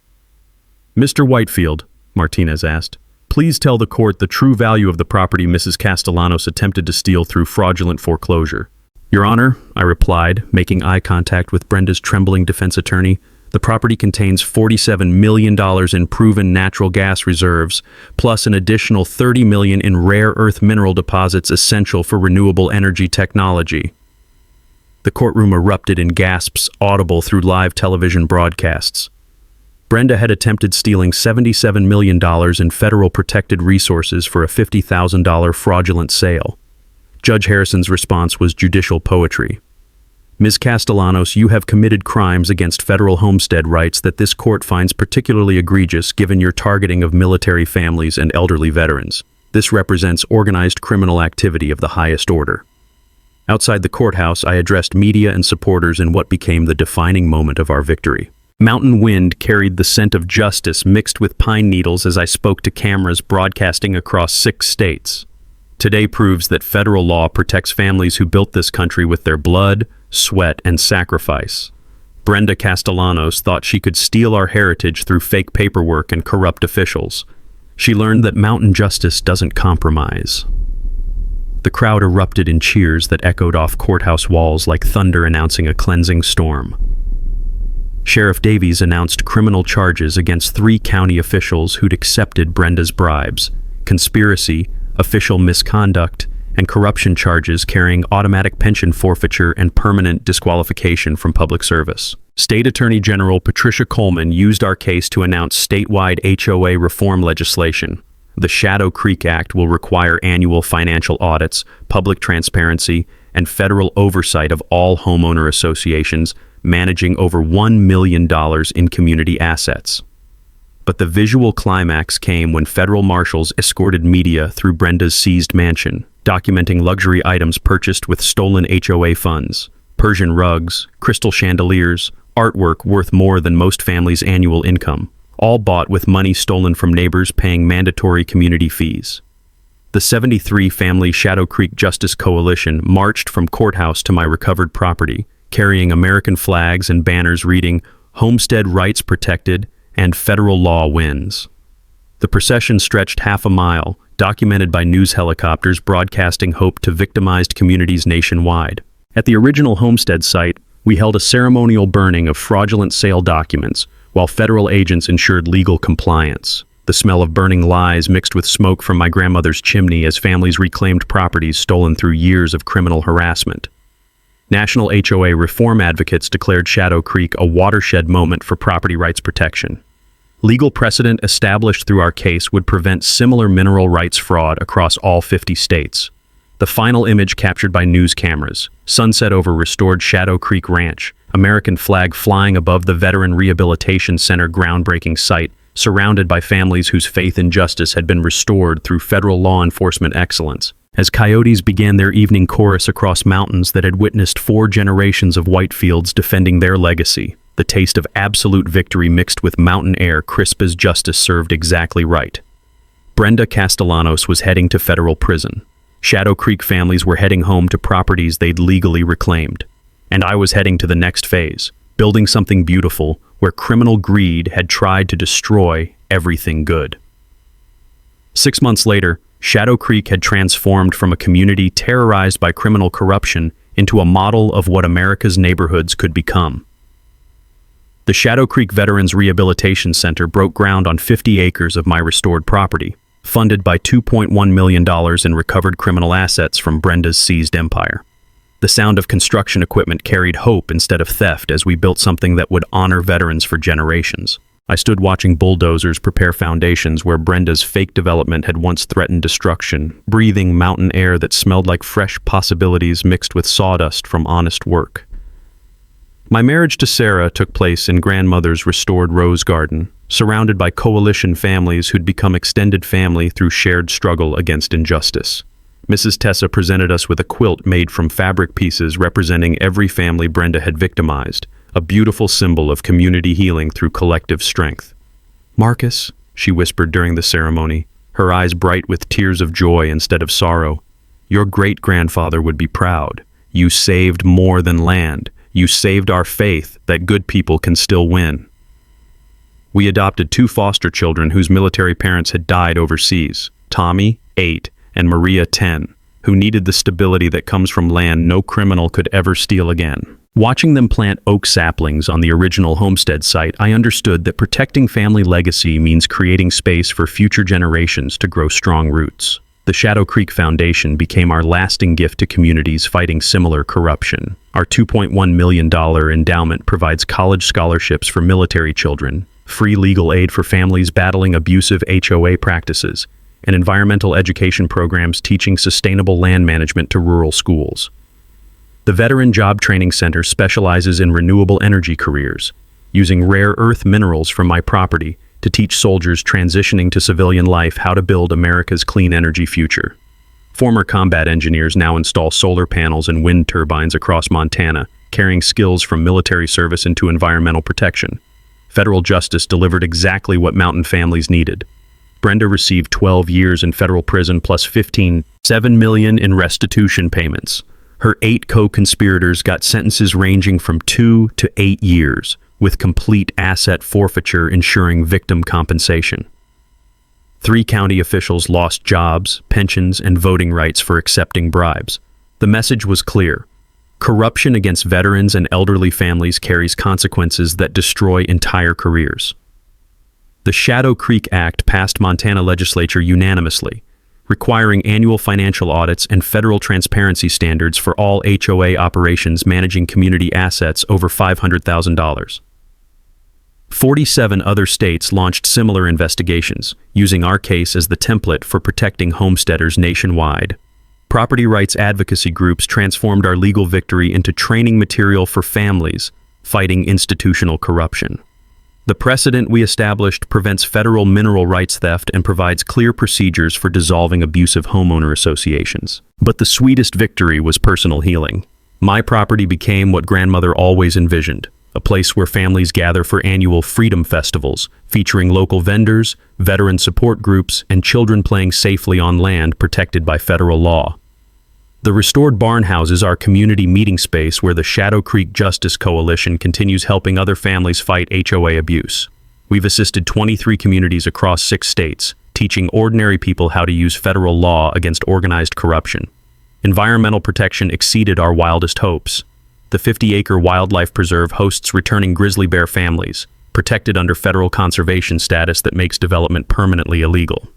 "Mr. Whitefield," Martinez asked, "please tell the court the true value of the property Mrs. Castellanos attempted to steal through fraudulent foreclosure." "Your Honor," I replied, making eye contact with Brenda's trembling defense attorney, "the property contains $47 million in proven natural gas reserves, plus an additional $30 million in rare earth mineral deposits essential for renewable energy technology." The courtroom erupted in gasps audible through live television broadcasts. Brenda had attempted stealing $77 million in federal protected resources for a $50,000 fraudulent sale. Judge Harrison's response was judicial poetry. "Ms. Castellanos, you have committed crimes against federal homestead rights that this court finds particularly egregious given your targeting of military families and elderly veterans. This represents organized criminal activity of the highest order." Outside the courthouse, I addressed media and supporters in what became the defining moment of our victory. Mountain wind carried the scent of justice mixed with pine needles as I spoke to cameras broadcasting across 6 states. Today proves that federal law protects families who built this country with their blood, sweat, and sacrifice. Brenda Castellanos thought she could steal our heritage through fake paperwork and corrupt officials. She learned that mountain justice doesn't compromise. The crowd erupted in cheers that echoed off courthouse walls like thunder announcing a cleansing storm. Sheriff Davies announced criminal charges against 3 county officials who'd accepted Brenda's bribes: conspiracy, official misconduct, and corruption charges carrying automatic pension forfeiture and permanent disqualification from public service. State Attorney General Patricia Coleman used our case to announce statewide HOA reform legislation. The Shadow Creek Act will require annual financial audits, public transparency, and federal oversight of all homeowner associations managing over $1 million in community assets. But the visual climax came when federal marshals escorted media through Brenda's seized mansion, documenting luxury items purchased with stolen HOA funds: Persian rugs, crystal chandeliers, artwork worth more than most families' annual income, all bought with money stolen from neighbors paying mandatory community fees. The 73-family Shadow Creek Justice Coalition marched from courthouse to my recovered property, carrying American flags and banners reading "Homestead Rights Protected" and "Federal Law Wins." The procession stretched half a mile, documented by news helicopters broadcasting hope to victimized communities nationwide. At the original homestead site, we held a ceremonial burning of fraudulent sale documents, while federal agents ensured legal compliance. The smell of burning lies mixed with smoke from my grandmother's chimney as families reclaimed properties stolen through years of criminal harassment. National HOA reform advocates declared Shadow Creek a watershed moment for property rights protection. Legal precedent established through our case would prevent similar mineral rights fraud across all 50 states. The final image captured by news cameras: sunset over restored Shadow Creek Ranch, American flag flying above the Veteran Rehabilitation Center groundbreaking site, surrounded by families whose faith in justice had been restored through federal law enforcement excellence. As coyotes began their evening chorus across mountains that had witnessed 4 generations of Whitefields defending their legacy, the taste of absolute victory mixed with mountain air crisp as justice served exactly right. Brenda Castellanos was heading to federal prison. Shadow Creek families were heading home to properties they'd legally reclaimed. And I was heading to the next phase, building something beautiful where criminal greed had tried to destroy everything good. 6 months later, Shadow Creek had transformed from a community terrorized by criminal corruption into a model of what America's neighborhoods could become. The Shadow Creek Veterans Rehabilitation Center broke ground on 50 acres of my restored property, funded by $2.1 million in recovered criminal assets from Brenda's seized empire. The sound of construction equipment carried hope instead of theft as we built something that would honor veterans for generations. I stood watching bulldozers prepare foundations where Brenda's fake development had once threatened destruction, breathing mountain air that smelled like fresh possibilities mixed with sawdust from honest work. My marriage to Sarah took place in grandmother's restored rose garden, surrounded by coalition families who'd become extended family through shared struggle against injustice. Mrs. Tessa presented us with a quilt made from fabric pieces representing every family Brenda had victimized, a beautiful symbol of community healing through collective strength. "Marcus," she whispered during the ceremony, her eyes bright with tears of joy instead of sorrow, "your great-grandfather would be proud. You saved more than land. You saved our faith that good people can still win." We adopted 2 foster children whose military parents had died overseas, Tommy, 8, and Maria, 10, who needed the stability that comes from land no criminal could ever steal again. Watching them plant oak saplings on the original homestead site, I understood that protecting family legacy means creating space for future generations to grow strong roots. The Shadow Creek Foundation became our lasting gift to communities fighting similar corruption. Our $2.1 million endowment provides college scholarships for military children, free legal aid for families battling abusive HOA practices, and environmental education programs teaching sustainable land management to rural schools. The Veteran Job Training Center specializes in renewable energy careers, using rare earth minerals from my property to teach soldiers transitioning to civilian life how to build America's clean energy future. Former combat engineers now install solar panels and wind turbines across Montana, carrying skills from military service into environmental protection. Federal justice delivered exactly what mountain families needed. Brenda received 12 years in federal prison plus $7 million in restitution payments. Her 8 co-conspirators got sentences ranging from 2 to 8 years, with complete asset forfeiture ensuring victim compensation. 3 county officials lost jobs, pensions, and voting rights for accepting bribes. The message was clear. Corruption against veterans and elderly families carries consequences that destroy entire careers. The Shadow Creek Act passed Montana legislature unanimously, requiring annual financial audits and federal transparency standards for all HOA operations managing community assets over $500,000. 47 other states launched similar investigations, using our case as the template for protecting homesteaders nationwide. Property rights advocacy groups transformed our legal victory into training material for families fighting institutional corruption. The precedent we established prevents federal mineral rights theft and provides clear procedures for dissolving abusive homeowner associations. But the sweetest victory was personal healing. My property became what grandmother always envisioned, a place where families gather for annual freedom festivals, featuring local vendors, veteran support groups, and children playing safely on land protected by federal law. The restored barn houses are community meeting space where the Shadow Creek Justice Coalition continues helping other families fight HOA abuse. We've assisted 23 communities across 6 states, teaching ordinary people how to use federal law against organized corruption. Environmental protection exceeded our wildest hopes. The 50-acre wildlife preserve hosts returning grizzly bear families, protected under federal conservation status that makes development permanently illegal.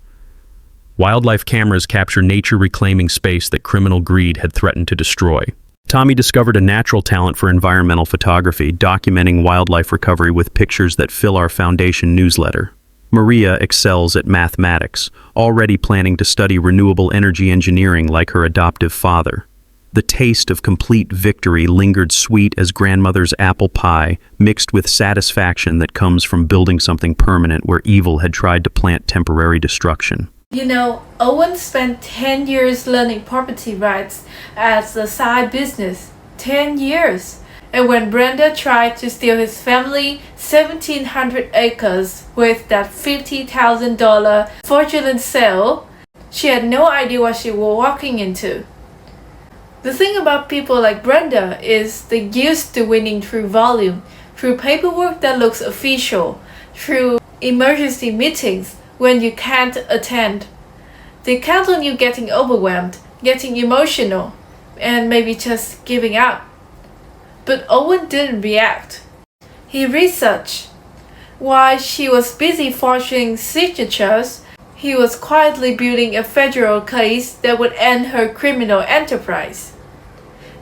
Wildlife cameras capture nature reclaiming space that criminal greed had threatened to destroy. Tommy discovered a natural talent for environmental photography, documenting wildlife recovery with pictures that fill our foundation newsletter. Maria excels at mathematics, already planning to study renewable energy engineering like her adoptive father. The taste of complete victory lingered sweet as grandmother's apple pie, mixed with satisfaction that comes from building something permanent where evil had tried to plant temporary destruction. You know, Owen spent 10 years learning property rights as a side business. 10 years. And when Brenda tried to steal his family 1,700 acres with that $50,000 fraudulent sale, she had no idea what she was walking into. The thing about people like Brenda is they're used to winning through volume, through paperwork that looks official, through emergency meetings when you can't attend. They count on you getting overwhelmed, getting emotional, and maybe just giving up. But Owen didn't react. He researched. While she was busy forging signatures, he was quietly building a federal case that would end her criminal enterprise.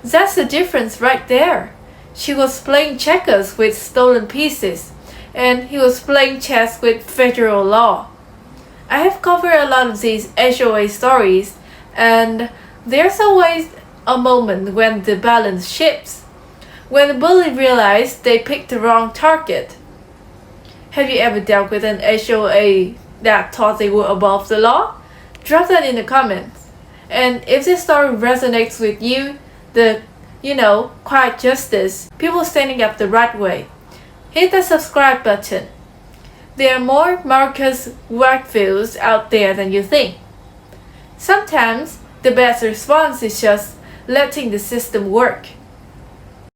That's the difference right there. She was playing checkers with stolen pieces, and he was playing chess with federal law. I have covered a lot of these HOA stories, and there's always a moment when the balance shifts, when the bully realized they picked the wrong target. Have you ever dealt with an HOA that thought they were above the law? Drop that in the comments. And if this story resonates with you, the, quiet justice, people standing up the right way, hit the subscribe button. There are more Marcus Wakefields out there than you think. Sometimes the best response is just letting the system work.